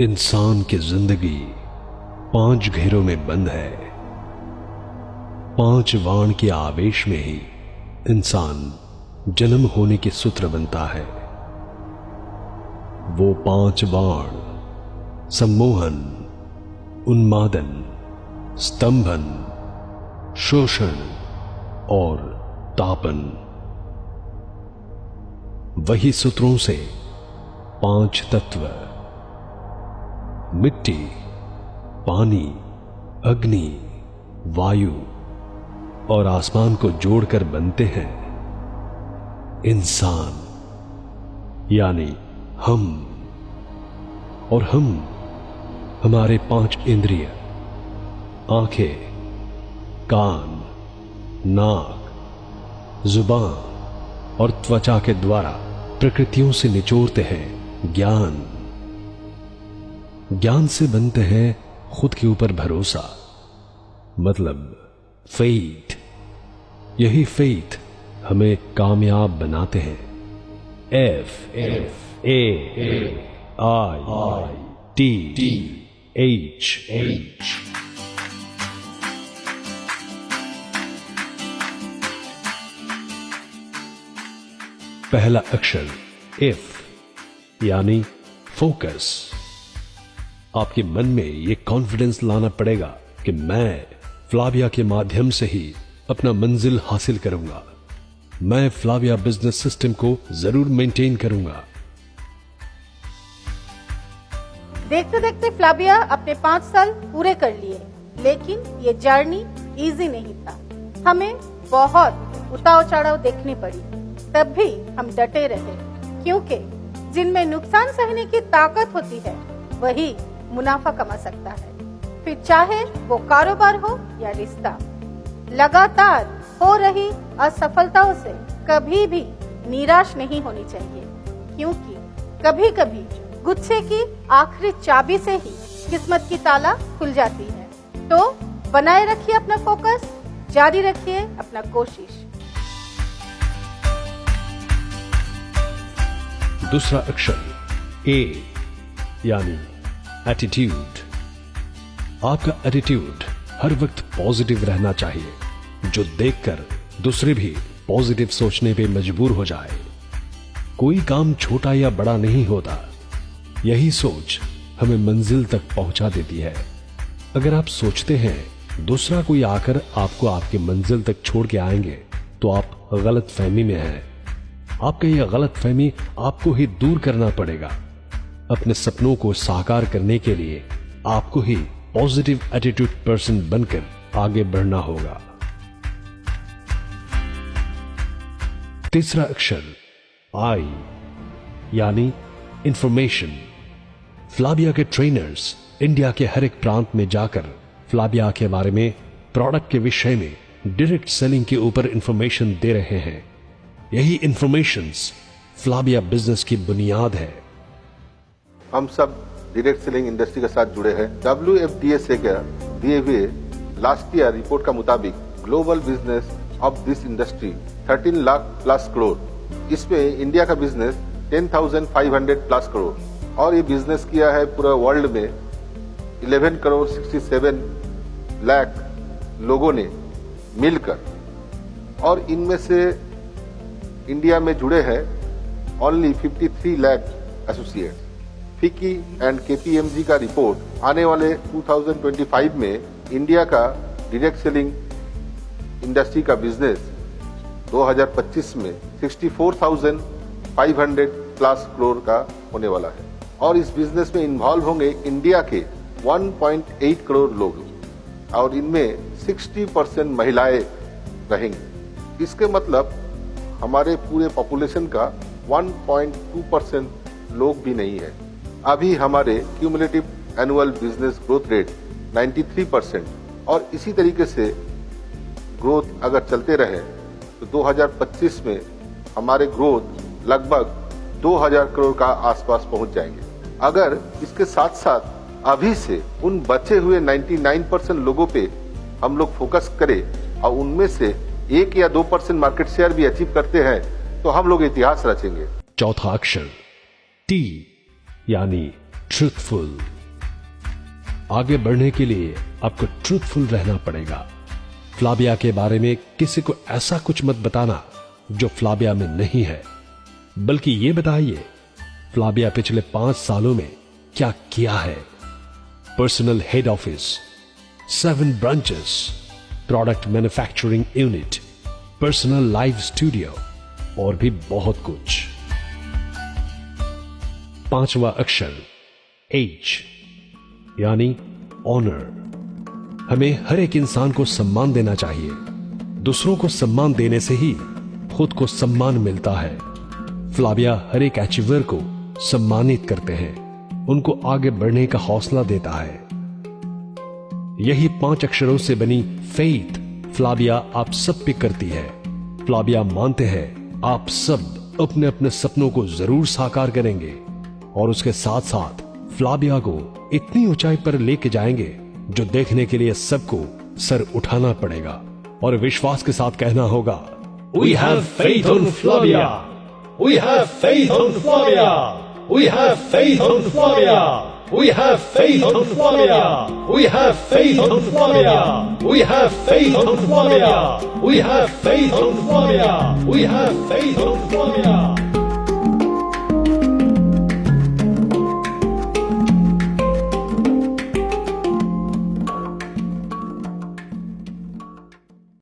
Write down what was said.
इंसान की जिंदगी 5 घेरों में बंद है। 5 वाण के आवेश में ही इंसान जन्म होने के सूत्र बनता है। वो 5 वाण सम्मोहन, उन्मादन, स्तंभन, शोषण और तापन। वही सूत्रों से 5 तत्व मिट्टी, पानी, अग्नि, वायु और आसमान को जोड़कर बनते हैं इंसान, यानी हम। और हम हमारे 5 इंद्रिय आंखें, कान, नाक, जुबान और त्वचा के द्वारा प्रकृतियों से निचोड़ते हैं ज्ञान। ज्ञान से बनते हैं खुद के ऊपर भरोसा, मतलब फेथ। यही फेथ हमें कामयाब बनाते हैं। F A I T H। पहला अक्षर F यानी फोकस। आपके मन में यह कॉन्फिडेंस लाना पड़ेगा कि मैं फ्लाविया के माध्यम से ही अपना मंजिल हासिल करूंगा। मैं फ्लाविया बिजनेस सिस्टम को जरूर मेंटेन करूंगा। देखते देखते फ्लाविया अपने 5 साल पूरे कर लिए, लेकिन ये जर्नी इजी नहीं था। हमें बहुत उतार चढ़ाव देखनी पड़ी, तब भी हम डटे रहे, क्योंकि जिनमें नुकसान सहने की ताकत होती है वही मुनाफा कमा सकता है। फिर चाहे वो कारोबार हो या रिश्ता, लगातार हो रही असफलताओं से कभी भी निराश नहीं होनी चाहिए, क्योंकि कभी कभी गुच्छे की आखिरी चाबी से ही किस्मत की ताला खुल जाती है। तो बनाए रखिए अपना फोकस, जारी रखिए अपना कोशिश। दूसरा अक्षर A यानी एटीट्यूड। आपका एटीट्यूड हर वक्त पॉजिटिव रहना चाहिए, जो देखकर दूसरे भी पॉजिटिव सोचने पे मजबूर हो जाए। कोई काम छोटा या बड़ा नहीं होता, यही सोच हमें मंजिल तक पहुंचा देती है। अगर आप सोचते हैं दूसरा कोई आकर आपको आपके मंजिल तक छोड़ के आएंगे, तो आप गलत फहमी में हैं। आपका यह गलत फहमी आपको ही दूर करना पड़ेगा। अपने सपनों को साकार करने के लिए आपको ही पॉजिटिव एटीट्यूड पर्सन बनकर आगे बढ़ना होगा। तीसरा अक्षर I यानी इंफॉर्मेशन। फ्लाविया के ट्रेनर्स इंडिया के हर एक प्रांत में जाकर फ्लाविया के बारे में, प्रोडक्ट के विषय में डायरेक्ट सेलिंग के ऊपर इंफॉर्मेशन दे रहे हैं। यही इंफॉर्मेशंस फ्लाविया बिजनेस की बुनियाद है। हम सब डायरेक्ट सेलिंग इंडस्ट्री के साथ जुड़े हैं। WFDA से दिए हुए लास्ट ईयर रिपोर्ट का मुताबिक global business of this industry 13 lakh plus crore. इसमें इंडिया का बिजनेस 10,500 प्लस करोड़, और ये बिजनेस किया है पूरा वर्ल्ड में 11 करोड़ 67 लाख लोगों ने मिलकर। और इनमें से इंडिया में जुड़े हैं ओनली 53 लाख एसोसिएट्स। फिकी एंड KPMG का रिपोर्ट आने वाले 2025 में इंडिया का डायरेक्ट सेलिंग इंडस्ट्री का बिजनेस 2025 में 64,500 प्लस करोड़ का होने वाला है। और इस बिजनेस में इन्वॉल्व होंगे इंडिया के 1.8 करोड़ लोग, और इनमें 60% महिलाएं रहेंगी। इसके मतलब हमारे पूरे पॉपुलेशन का 1.2% लोग भी नहीं है। अभी हमारे cumulative annual business growth rate 93%, और इसी तरीके से ग्रोथ अगर चलते रहे तो 2025 में हमारे ग्रोथ लगभग 2000 करोड़ का आसपास पहुंच जाएंगे। अगर इसके साथ साथ अभी से उन बचे हुए 99% लोगों पे हम लोग फोकस करें और उनमें से 1 या 2% मार्केट शेयर भी अचीव करते हैं, तो हम लोग इतिहास रचेंगे। चौथा अक्षर T यानी ट्रूथफुल। आगे बढ़ने के लिए आपको ट्रूथफुल रहना पड़ेगा। फ्लाविया के बारे में किसी को ऐसा कुछ मत बताना जो फ्लाविया में नहीं है, बल्कि यह बताइए फ्लाविया पिछले 5 सालों में क्या किया है। Personal head office, 7 branches, product manufacturing unit, personal live studio और भी बहुत कुछ। 5वां अक्षर H यानी ऑनर। हमें हर एक इंसान को सम्मान देना चाहिए। दूसरों को सम्मान देने से ही खुद को सम्मान मिलता है। फ्लाविया हर एक अचीवर को सम्मानित करते हैं, उनको आगे बढ़ने का हौसला देता है। यही 5 अक्षरों से बनी फेथ फ्लाविया आप सब पे करती है। फ्लाविया मानते हैं आप सब अपने अपने सपनों को जरूर साकार करेंगे और उसके साथ साथ फ्लाविया को इतनी ऊंचाई पर लेके जाएंगे जो देखने के लिए सबको सर उठाना पड़ेगा और विश्वास के साथ कहना होगा, We have faith on Flavia. We have faith on Flavia. We have faith on Flavia. We have faith on Flavia. We have faith on Flavia. We have faith on Flavia. We have faith on Flavia. We have faith on Flavia.